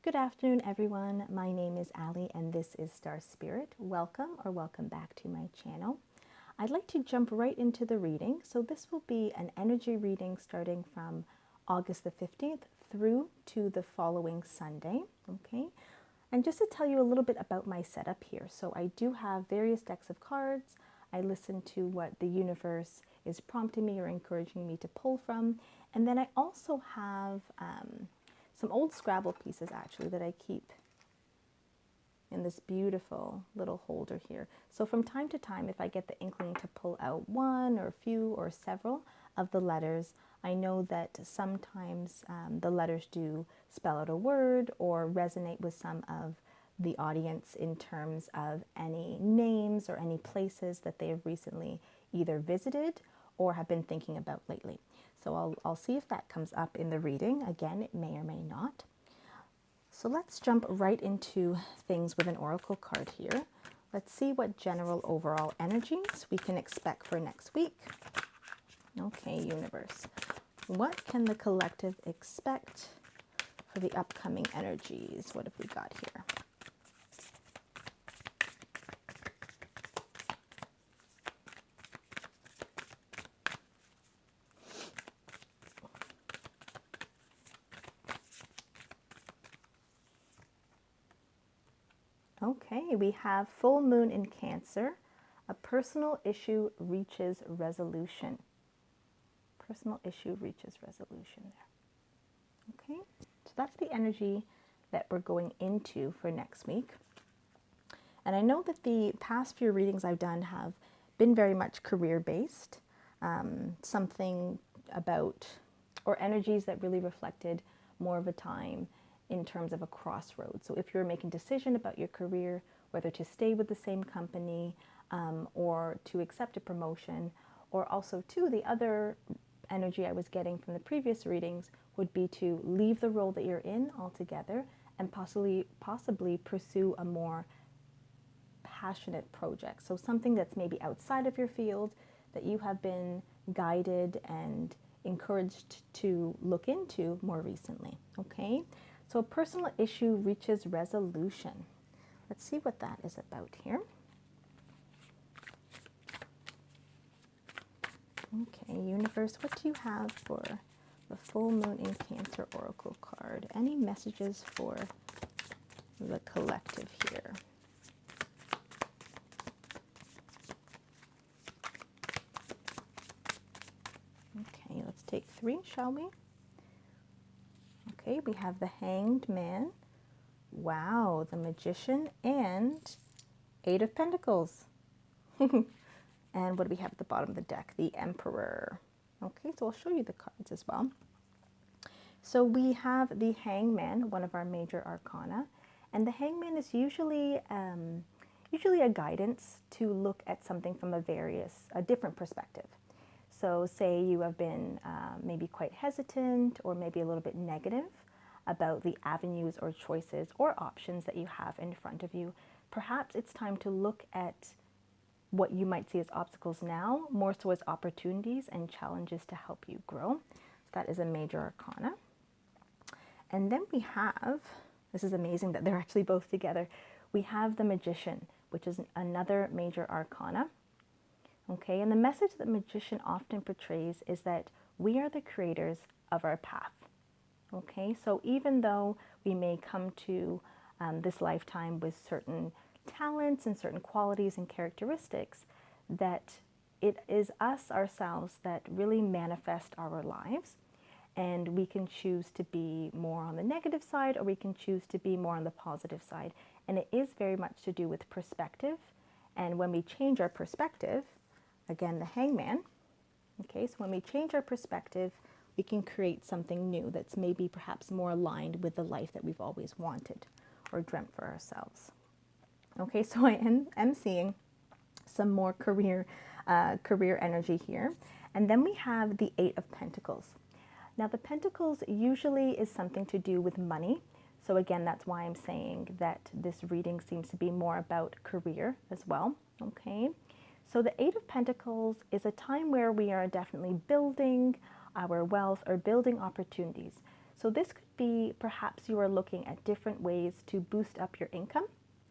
Good afternoon, everyone. My name is Ali, and this is Star.Spirit. Welcome or welcome back to my channel. I'd like to jump right into the reading. So this will be an energy reading starting from August the 15th through to the following Sunday. Okay. And just to tell you a little bit about my setup here. So I do have various decks of cards. I listen to what the universe is prompting me or encouraging me to pull from. And then I also have some old Scrabble pieces actually that I keep in this beautiful little holder here. So from time to time, if I get the inkling to pull out one or a few or several of the letters, I know that sometimes the letters do spell out a word or resonate with some of the audience in terms of any names or any places that they have recently either visited or have been thinking about lately. So I'll see if that comes up in the reading. Again, it may or may not. So let's jump right into things with an oracle card here. Let's see what general overall energies we can expect for next week. Okay, universe. What can the collective expect for the upcoming energies? What have we got here? Okay, we have full moon in Cancer. A personal issue reaches resolution. Personal issue reaches resolution there. Okay, so that's the energy that we're going into for next week. And I know that the past few readings I've done have been very much career-based, something about, or energies that really reflected more of a time in terms of a crossroads. So if you're making a decision about your career, whether to stay with the same company or to accept a promotion, or also too, the other energy I was getting from the previous readings would be to leave the role that you're in altogether and possibly pursue a more passionate project. So something that's maybe outside of your field that you have been guided and encouraged to look into more recently. Okay, so a personal issue reaches resolution. Let's see what that is about here. Okay, universe, what do you have for the full moon in Cancer oracle card? Any messages for the collective here? Okay, let's take 3, shall we? Okay, we have the Hanged Man. Wow, the Magician and 8 of Pentacles. And what do we have at the bottom of the deck? The Emperor. Okay, so I'll show you the cards as well. So we have the Hangman, one of our major arcana. And the Hangman is usually a guidance to look at something from a different perspective. So say you have been maybe quite hesitant or maybe a little bit negative about the avenues or choices or options that you have in front of you. Perhaps it's time to look at what you might see as obstacles now, more so as opportunities and challenges to help you grow. So that is a major arcana. And then we have, this is amazing that they're actually both together, we have the Magician, which is another major arcana. Okay, and the message that the Magician often portrays is that we are the creators of our path. Okay, so even though we may come to this lifetime with certain talents and certain qualities and characteristics, that it is us ourselves that really manifest our lives. And we can choose to be more on the negative side or we can choose to be more on the positive side. And it is very much to do with perspective. And when we change our perspective, again, the Hangman, okay, so when we change our perspective, we can create something new that's maybe perhaps more aligned with the life that we've always wanted or dreamt for ourselves. Okay, so I am seeing some more career energy here. And then we have the 8 of Pentacles. Now the Pentacles usually is something to do with money. So again, that's why I'm saying that this reading seems to be more about career as well. Okay, so the 8 of Pentacles is a time where we are definitely building our wealth or building opportunities. So this could be perhaps you are looking at different ways to boost up your income,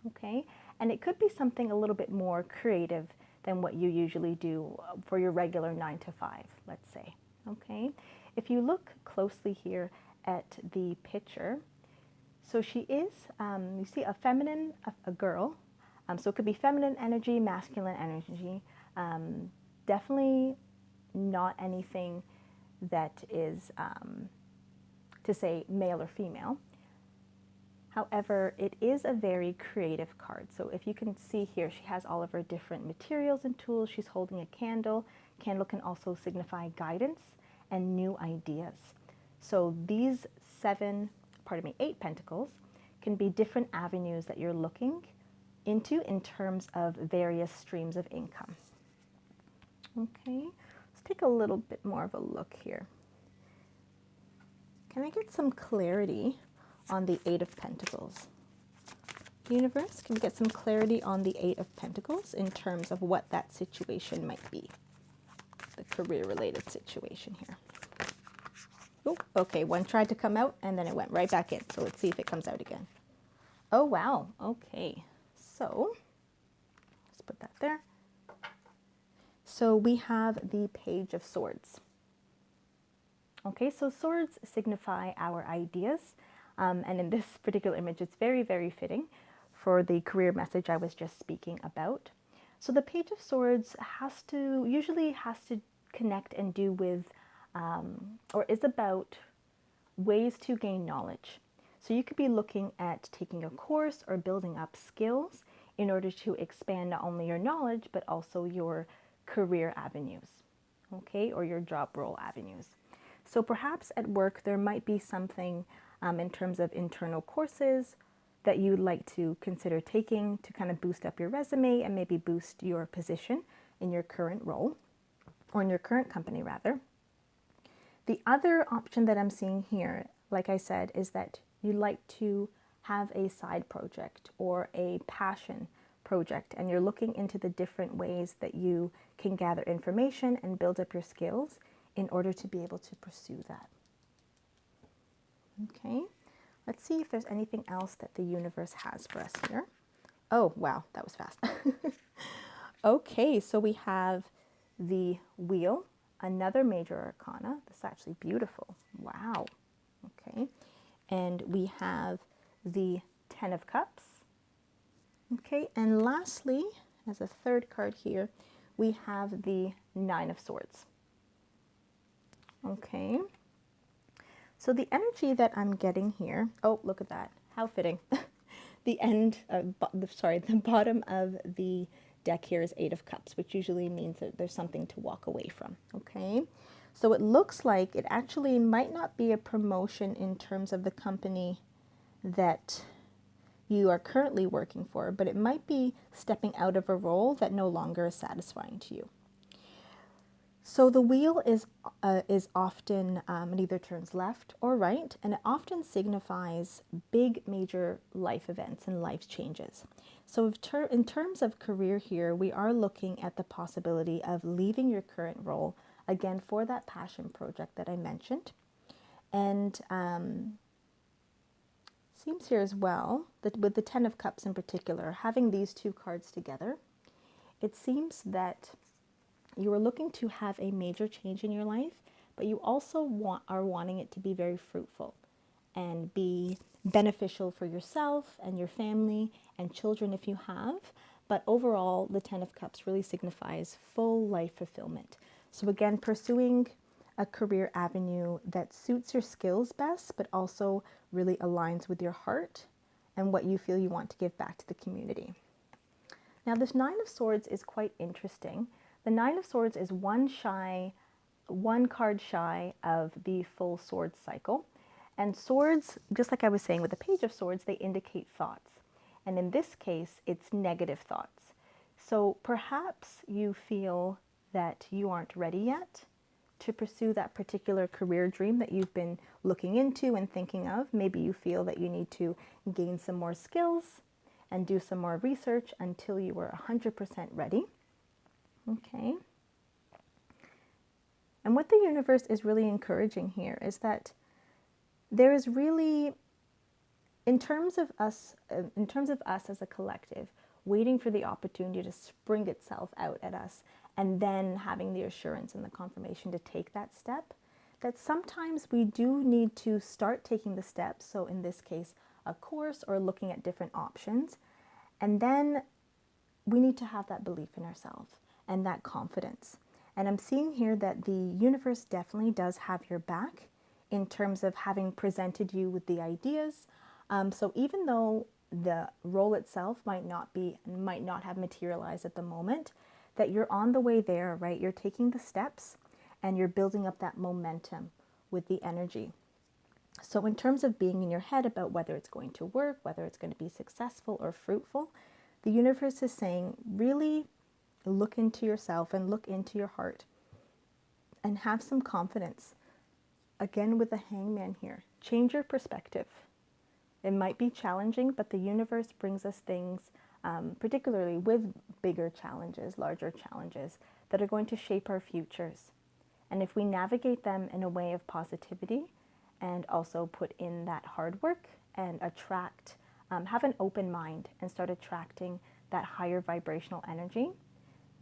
okay? And it could be something a little bit more creative than what you usually do for your regular 9 to 5, let's say, okay? If you look closely here at the picture, so she is, you see a feminine, a girl, so it could be feminine energy, masculine energy, definitely not anything that is to say male or female. However, it is a very creative card. So if you can see here, she has all of her different materials and tools. She's holding a candle. Candle can also signify guidance and new ideas. So these 8 pentacles can be different avenues that you're looking into in terms of various streams of income. Okay, let's take a little bit more of a look here. Can I get some clarity on the 8 of Pentacles? Universe, can we get some clarity on the 8 of Pentacles in terms of what that situation might be? The career-related situation here. Oh, okay, one tried to come out and then it went right back in. So let's see if it comes out again. Oh, wow. Okay, so let's put that there. So we have the Page of Swords. Okay, so swords signify our ideas. And in this particular image, it's very, very fitting for the career message I was just speaking about. So the Page of Swords usually has to connect and do with, or is about ways to gain knowledge. So you could be looking at taking a course or building up skills in order to expand not only your knowledge, but also your career avenues, okay, or your job role avenues. So perhaps at work, there might be something in terms of internal courses that you'd like to consider taking to kind of boost up your resume and maybe boost your position in your current role, or in your current company rather. The other option that I'm seeing here, like I said, is that you'd like to have a side project or a passion project, and you're looking into the different ways that you can gather information and build up your skills in order to be able to pursue that. Okay, let's see if there's anything else that the universe has for us here. Oh, wow, that was fast. Okay, so we have the Wheel, another major arcana. This is actually beautiful. Wow. Okay, and we have the 10 of Cups. Okay, and lastly, as a third card here, we have the 9 of Swords. Okay, so the energy that I'm getting here, oh, look at that, how fitting. The bottom of the deck here is 8 of Cups, which usually means that there's something to walk away from, okay? So it looks like it actually might not be a promotion in terms of the company that you are currently working for, but it might be stepping out of a role that no longer is satisfying to you. So the wheel is often, it either turns left or right, and it often signifies big major life events and life changes. So in terms of career here, we are looking at the possibility of leaving your current role, again, for that passion project that I mentioned. And seems here as well that with the 10 of Cups in particular, having these two cards together, it seems that you are looking to have a major change in your life, but you also are wanting it to be very fruitful and be beneficial for yourself and your family and children if you have. But overall, the 10 of Cups really signifies full life fulfillment. So again, pursuing a career avenue that suits your skills best, but also really aligns with your heart and what you feel you want to give back to the community. Now, this 9 of Swords is quite interesting. The 9 of Swords is one card shy of the full sword cycle. And swords, just like I was saying with the Page of Swords, they indicate thoughts. And in this case, it's negative thoughts. So perhaps you feel that you aren't ready yet to pursue that particular career dream that you've been looking into and thinking of. Maybe you feel that you need to gain some more skills and do some more research until you were 100% ready. Okay. And what the universe is really encouraging here is that there is really, in terms of us as a collective, waiting for the opportunity to spring itself out at us, and then having the assurance and the confirmation to take that step, that sometimes we do need to start taking the steps. So in this case, a course or looking at different options. And then we need to have that belief in ourselves and that confidence. And I'm seeing here that the universe definitely does have your back in terms of having presented you with the ideas. So even though the role itself might not have materialized at the moment, that you're on the way there, right? You're taking the steps and you're building up that momentum with the energy. So in terms of being in your head about whether it's going to work, whether it's going to be successful or fruitful, the universe is saying, really look into yourself and look into your heart and have some confidence. Again, with the Hangman here, change your perspective. It might be challenging, but the universe brings us things, particularly with bigger challenges, larger challenges, that are going to shape our futures. And if we navigate them in a way of positivity and also put in that hard work and attract, have an open mind and start attracting that higher vibrational energy,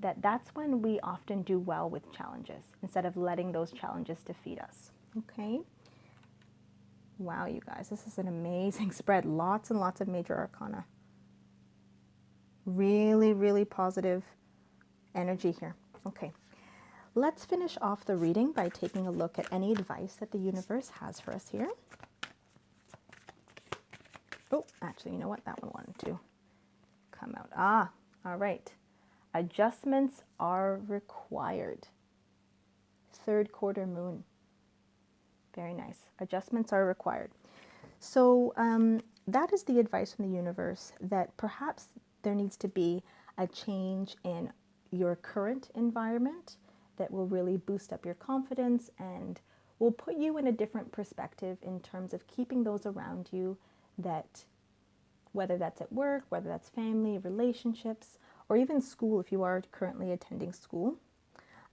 that's when we often do well with challenges instead of letting those challenges defeat us. Okay? Wow, you guys, this is an amazing spread. Lots and lots of major arcana. Really, really positive energy here. Okay. Let's finish off the reading by taking a look at any advice that the universe has for us here. Oh, actually, you know what? That one wanted to come out. All right. Adjustments are required. Third quarter moon. Very nice. Adjustments are required. So that is the advice from the universe, that perhaps there needs to be a change in your current environment that will really boost up your confidence and will put you in a different perspective in terms of keeping those around you, that whether that's at work, whether that's family, relationships, or even school if you are currently attending school.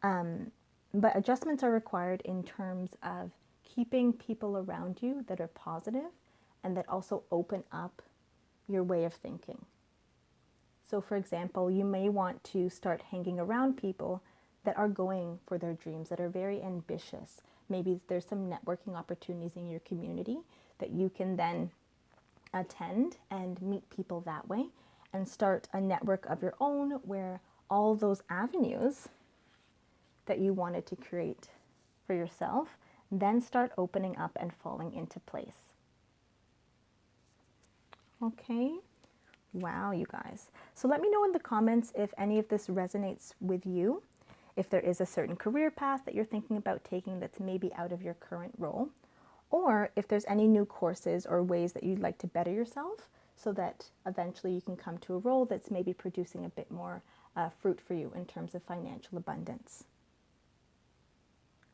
But adjustments are required in terms of keeping people around you that are positive and that also open up your way of thinking. So for example, you may want to start hanging around people that are going for their dreams, that are very ambitious. Maybe there's some networking opportunities in your community that you can then attend and meet people that way and start a network of your own where all those avenues that you wanted to create for yourself then start opening up and falling into place. Okay. Wow, you guys. So let me know in the comments if any of this resonates with you, if there is a certain career path that you're thinking about taking that's maybe out of your current role, or if there's any new courses or ways that you'd like to better yourself so that eventually you can come to a role that's maybe producing a bit more fruit for you in terms of financial abundance.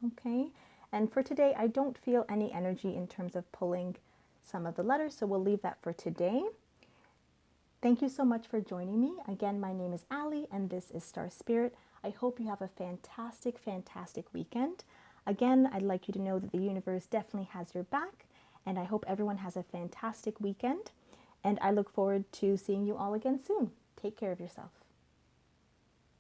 Okay, and for today, I don't feel any energy in terms of pulling some of the letters, so we'll leave that for today. Thank you so much for joining me. Again, my name is Ali, and this is Star.Spirit. I hope you have a fantastic, fantastic weekend. Again, I'd like you to know that the universe definitely has your back, and I hope everyone has a fantastic weekend. And I look forward to seeing you all again soon. Take care of yourself.